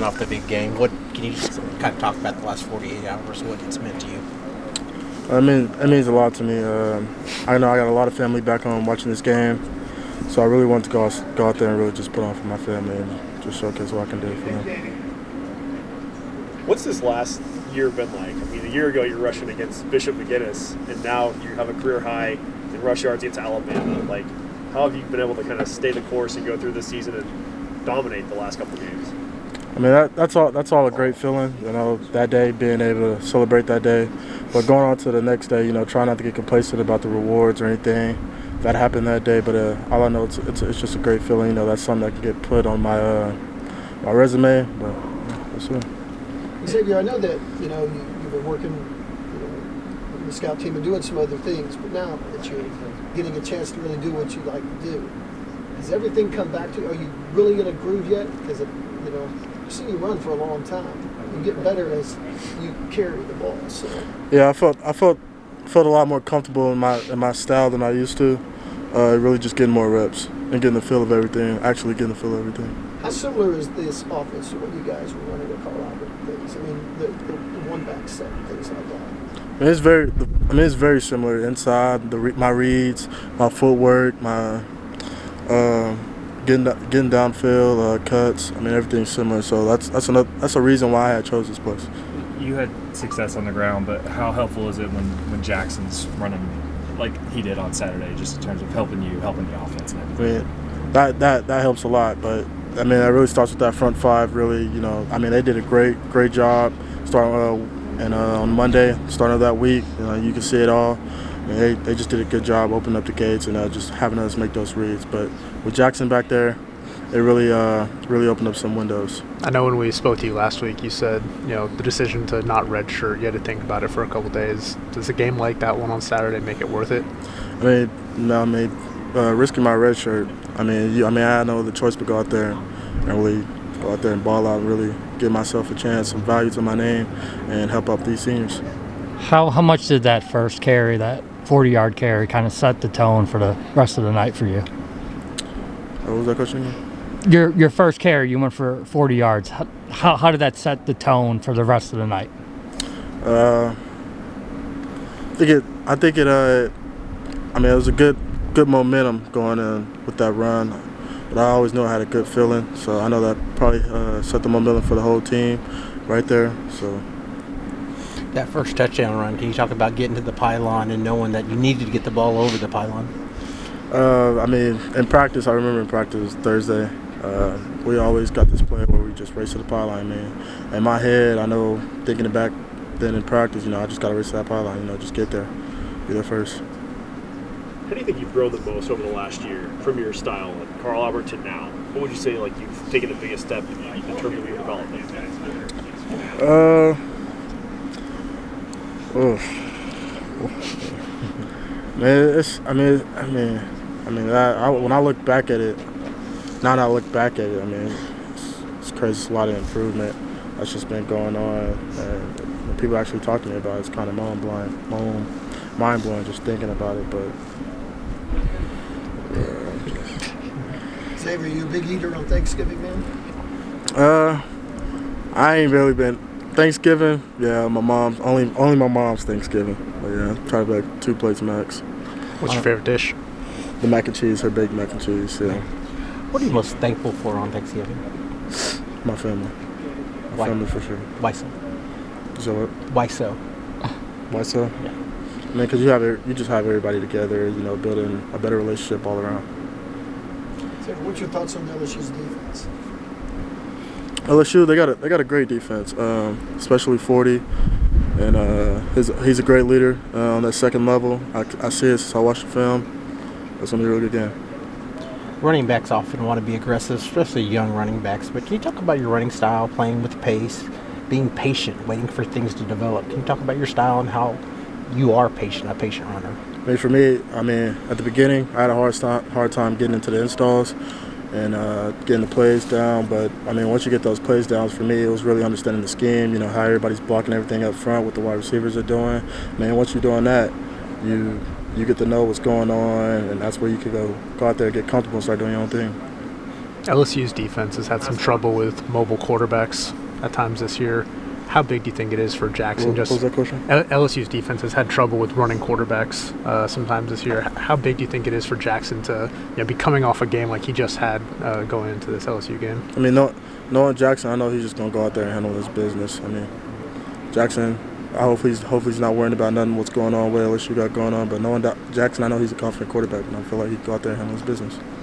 coming off the big game. What can you just kind of talk about the last 48 hours, what it's meant to you? I mean, it means a lot to me. I know I got a lot of family back home watching this game, so I really want to go out there and really just put on for my family and just showcase what I can do for them. What's this last year been like? I mean, a year ago you were rushing against Bishop McGuinness, and now you have a career high in rush yards against Alabama. Like, how have you been able to kind of stay the course and go through this season and dominate the last couple of games? I mean, that's all a great feeling, you know, that day, being able to celebrate that day. But going on to the next day, you know, try not to get complacent about the rewards or anything that happened that day. But all I know, it's just a great feeling. You know, that's something that can get put on my my resume. But we'll see. Xavier, I know that, you know, you've been working, you know, with the scout team and doing some other things, but now that you're getting a chance to really do what you like to do, has everything come back to you? Are you really in a groove yet? Because, you know, I've seen you run for a long time. You get better as you carry the ball. So yeah, I felt a lot more comfortable in my style than I used to. Really just getting more reps and getting the feel of everything. Actually getting the feel of everything. How similar is this offense to what you guys were running at Colorado? Things. I mean, the one-back set, things like that. It's very similar inside. My reads, my footwork, my getting downfield, cuts. I mean, everything's similar. So that's a reason why I chose this place. You had success on the ground, but how helpful is it when Jackson's running like he did on Saturday, just in terms of helping the offense and everything? I mean, that helps a lot, but I mean, that really starts with that front five. Really, you know, I mean, they did a great job starting and on Monday, starting of that week. You know, you can see it all. I mean, they just did a good job opening up the gates and just having us make those reads. But with Jackson back there, it really opened up some windows. I know when we spoke to you last week, you said, you know, the decision to not redshirt, you had to think about it for a couple days. Does a game like that one on Saturday make it worth it? Risking my red shirt. I had no other choice but go out there and really go out there and ball out and really give myself a chance, some value to my name, and help out these seniors. How much did that first carry, that 40-yard carry, kind of set the tone for the rest of the night for you? What was that question again? Your first carry, you went for 40 yards. How did that set the tone for the rest of the night? I think it was a good momentum going in with that run, but I always knew I had a good feeling, so I know that probably set the momentum for the whole team right there. So That first touchdown run, can you talk about getting to the pylon and knowing that you needed to get the ball over the pylon? In practice, I remember in practice Thursday, we always got this play where we just race to the pylon. Man, in my head, I know thinking it back then in practice, you know, I just got to race to that pylon. You know, just get there, be there first. How do you think you've grown the most over the last year from your style at Carl Albert to now? What would you say, like, you've taken the biggest step in terms of your development? When I look back at it, now that I look back at it, I mean, it's crazy. It's a lot of improvement that's just been going on, and when people actually talk to me about it, it's kind of mind blowing just thinking about it. But Xavier, you a big eater on Thanksgiving, man? I ain't really been. Thanksgiving, yeah, my mom's only my mom's Thanksgiving. But yeah, try to be like 2 plates max. What's your favorite dish? The mac and cheese, her baked mac and cheese. Yeah. What are you most thankful for on Thanksgiving? My family. Why? Family for sure. Why so? So what? Why so? Why so? Yeah. I mean, because you just have everybody together, you know, building a better relationship all around. So what's your thoughts on LSU's defense? LSU, they got a great defense, especially 40, and he's a great leader on that second level. I see it since I watched the film. It's gonna be a really good game. Running backs often want to be aggressive, especially young running backs. But can you talk about your running style, playing with pace, being patient, waiting for things to develop? Can you talk about your style and how you are a patient runner? I mean, for me, at the beginning, I had a hard time getting into the installs and getting the plays down. But, once you get those plays down, for me, it was really understanding the scheme, you know, how everybody's blocking everything up front, what the wide receivers are doing. Once you're doing that, you get to know what's going on, and that's where you can go out there, get comfortable, and start doing your own thing. LSU's defense has had some trouble with mobile quarterbacks at times this year. How big do you think it is for Jackson? What was that question? LSU's defense has had trouble with running quarterbacks sometimes this year. How big do you think it is for Jackson to be coming off a game like he just had going into this LSU game? I mean, knowing Jackson, I know he's just going to go out there and handle his business. I mean, Jackson, I hope he's not worrying about nothing what's going on, what LSU got going on. But knowing that Jackson, I know he's a confident quarterback, and I feel like he can go out there and handle his business.